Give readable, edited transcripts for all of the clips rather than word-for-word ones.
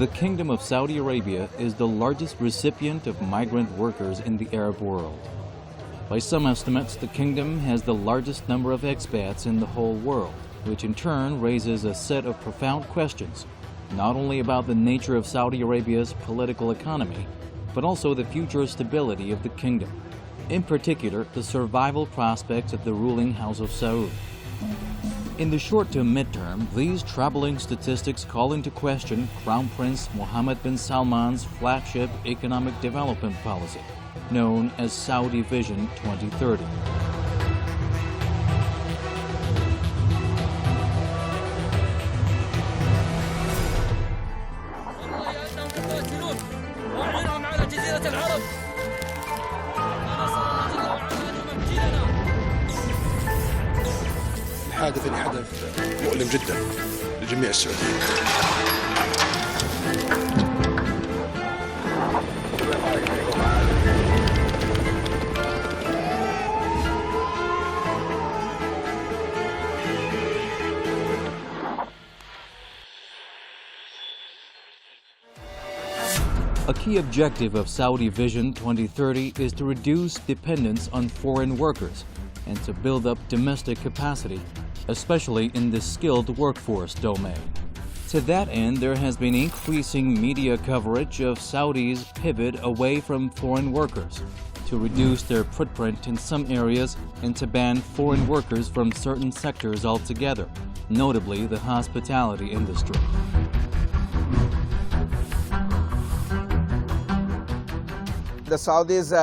The Kingdom of Saudi Arabia is the largest recipient of migrant workers in the Arab world. By some estimates, the kingdom has the largest number of expats in the whole world, which in turn raises a set of profound questions, not only about the nature of Saudi Arabia's political economy, but also the future stability of the kingdom. In particular, the survival prospects of the ruling House of Saud. In the short to midterm, these troubling statistics call into question Crown Prince Mohammed bin Salman's flagship economic development policy, known as Saudi Vision 2030. الحادث اللي حدث مؤلم جدا لجميع السعوديين. A key objective of Saudi Vision 2030 is to reduce dependence on foreign workers and to build up domestic capacity, especially in the skilled workforce domain. To that end, there has been increasing media coverage of Saudi's pivot away from foreign workers, to reduce their footprint in some areas and to ban foreign workers from certain sectors altogether, notably the hospitality industry. The Saudis,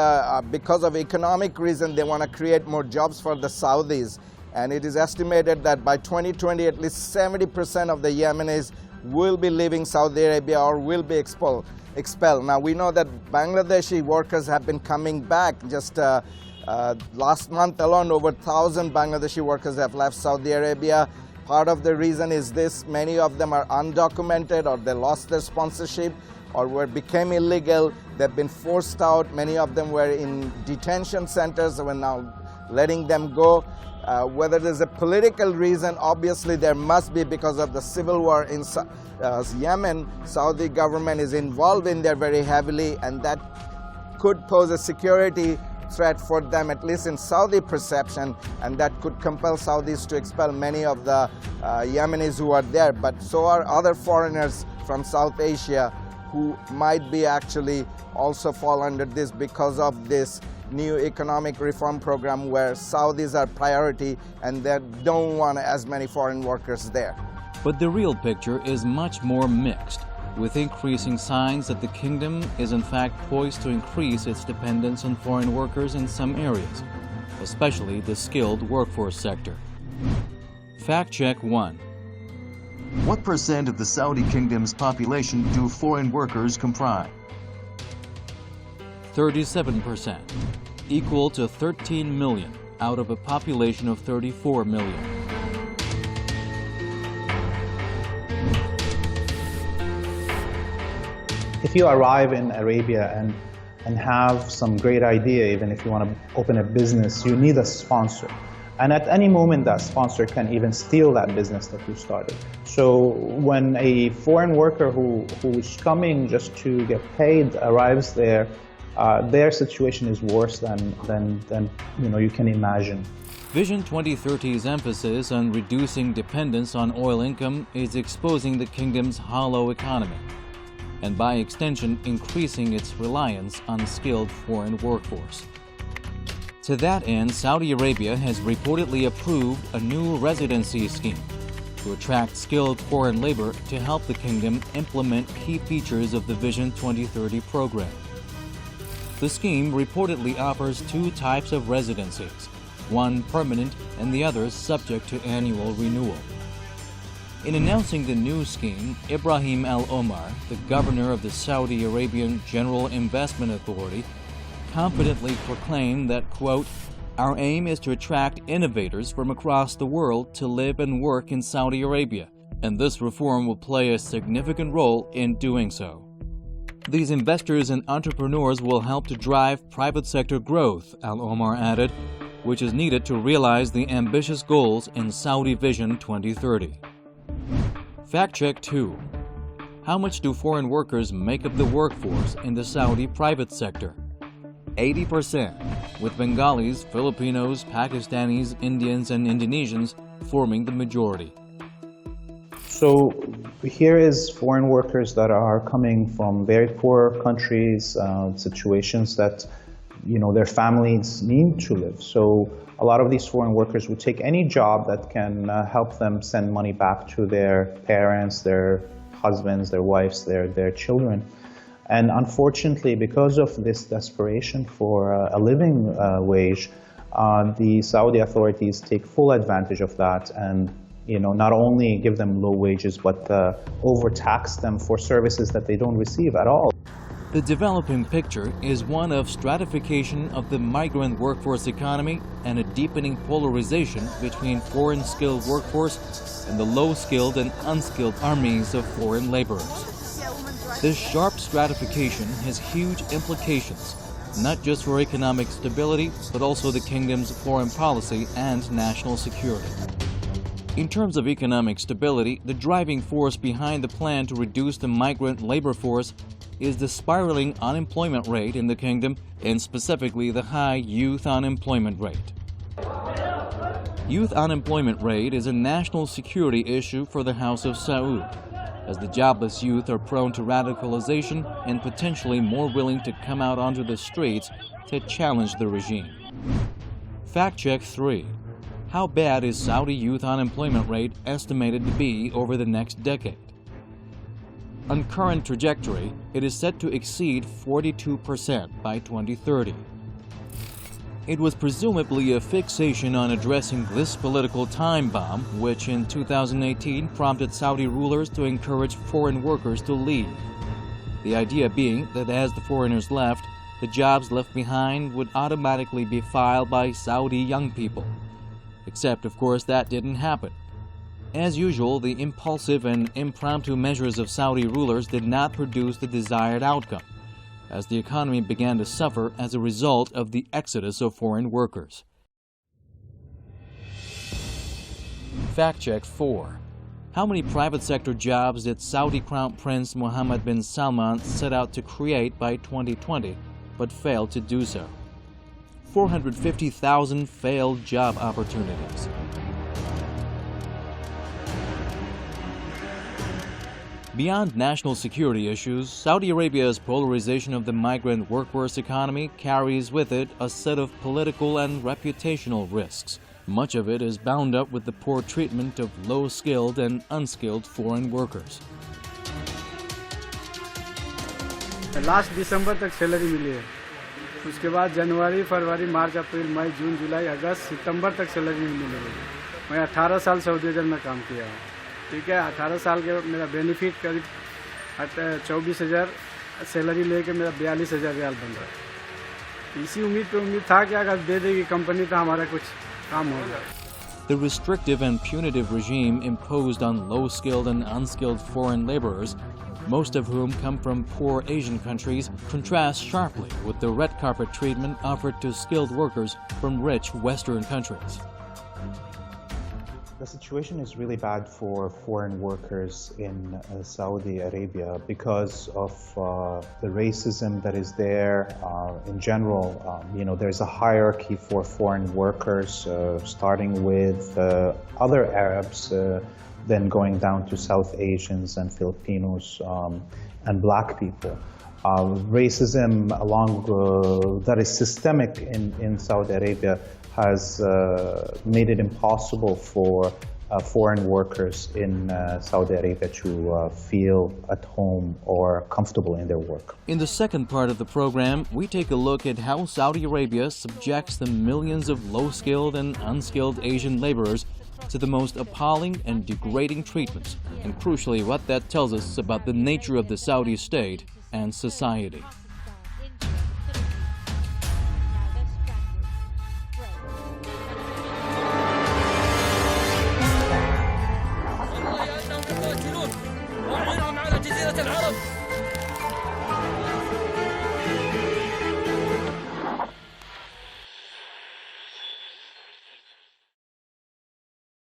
because of economic reasons, they want to create more jobs for the Saudis. And it is estimated that by 2020, at least 70% of the Yemenis will be leaving Saudi Arabia or will be expelled. Now, we know that Bangladeshi workers have been coming back. Just last month alone, over 1,000 Bangladeshi workers have left Saudi Arabia. Part of the reason is this: many of them are undocumented, or they lost their sponsorship, or became illegal. They've been forced out. Many of them were in detention centers. We're now letting them go. Whether there's a political reason, obviously there must be, because of the civil war in Yemen. Saudi government is involved in there very heavily, and that could pose a security threat for them, at least in Saudi perception, and that could compel Saudis to expel many of the Yemenis who are there. But so are other foreigners from South Asia who might be actually also fall under this because of this new economic reform program where Saudis are priority and they don't want as many foreign workers there. But the real picture is much more mixed, with increasing signs that the kingdom is in fact poised to increase its dependence on foreign workers in some areas, especially the skilled workforce sector. Fact check 1. What percent of the Saudi kingdom's population do foreign workers comprise? 37%, equal to 13 million out of a population of 34 million. If you arrive in Arabia and have some great idea, even if you want to open a business, you need a sponsor. And at any moment, that sponsor can even steal that business that you started. So when a foreign worker who's coming just to get paid arrives there, their situation is worse than you can imagine. Vision 2030's emphasis on reducing dependence on oil income is exposing the kingdom's hollow economy, and by extension increasing its reliance on a skilled foreign workforce. To that end, Saudi Arabia has reportedly approved a new residency scheme to attract skilled foreign labor to help the kingdom implement key features of the Vision 2030 program. The scheme reportedly offers two types of residencies, one permanent and the other subject to annual renewal. In announcing the new scheme, Ibrahim Al Omar, the governor of the Saudi Arabian General Investment Authority, confidently proclaimed that, quote, "Our aim is to attract innovators from across the world to live and work in Saudi Arabia, and this reform will play a significant role in doing so. These investors and entrepreneurs will help to drive private sector growth," Al Omar added, which is needed to realize the ambitious goals in Saudi Vision 2030. Fact check 2. How much do foreign workers make up the workforce in the Saudi private sector? 80%, with Bengalis, Filipinos, Pakistanis, Indians, and Indonesians forming the majority. So here is foreign workers that are coming from very poor countries, situations that, their families need to live. So a lot of these foreign workers would take any job that can help them send money back to their parents, their husbands, their wives, their children. And unfortunately, because of this desperation for a living wage, the Saudi authorities take full advantage of that and not only give them low wages, but overtax them for services that they don't receive at all. The developing picture is one of stratification of the migrant workforce economy and a deepening polarization between foreign skilled workforce and the low-skilled and unskilled armies of foreign laborers. This sharp stratification has huge implications, not just for economic stability, but also the kingdom's foreign policy and national security. In terms of economic stability, the driving force behind the plan to reduce the migrant labor force is the spiraling unemployment rate in the kingdom, and specifically the high youth unemployment rate. Youth unemployment rate is a national security issue for the House of Saud, as the jobless youth are prone to radicalization and potentially more willing to come out onto the streets to challenge the regime. Fact check 3. How bad is Saudi youth unemployment rate estimated to be over the next decade? On current trajectory, it is set to exceed 42% by 2030. It was presumably a fixation on addressing this political time bomb, which in 2018 prompted Saudi rulers to encourage foreign workers to leave. The idea being that as the foreigners left, the jobs left behind would automatically be filled by Saudi young people. Except, of course, that didn't happen. As usual, the impulsive and impromptu measures of Saudi rulers did not produce the desired outcome, as the economy began to suffer as a result of the exodus of foreign workers. Fact check 4. How many private sector jobs did Saudi Crown Prince Mohammed bin Salman set out to create by 2020, but failed to do so? 450,000 failed job opportunities. Beyond national security issues, Saudi Arabia's polarization of the migrant workforce economy carries with it a set of political and reputational risks. Much of it is bound up with the poor treatment of low-skilled and unskilled foreign workers. Last दिसंबर तक salary मिली है, उसके बाद जनवरी, फरवरी, मार्च, अप्रैल, मई, जून, जुलाई, अगस्त, सितंबर तक salary नहीं मिली। मैं 18 साल Saudi अरब में काम किया है, ठीक है। 18 साल के मेरा बेनिफिट करीब 24,000 सैलरी लेके मेरा 42,000 रियाल बन रहा है। इसी उम्मीद था कि अगर दे देगी कंपनी तो हमारा कुछ काम होगा। The restrictive and punitive regime imposed on low-skilled and unskilled foreign laborers, most of whom come from poor Asian countries, contrasts sharply with the red carpet treatment offered to skilled workers from rich Western countries. The situation is really bad for foreign workers in Saudi Arabia because of the racism that is there. In general, there's a hierarchy for foreign workers, starting with other Arabs, then going down to South Asians and Filipinos and black people. Racism that is systemic in Saudi Arabia has made it impossible for foreign workers in Saudi Arabia to feel at home or comfortable in their work. In the second part of the program, we take a look at how Saudi Arabia subjects the millions of low-skilled and unskilled Asian laborers to the most appalling and degrading treatments, and crucially what that tells us about the nature of the Saudi state and society.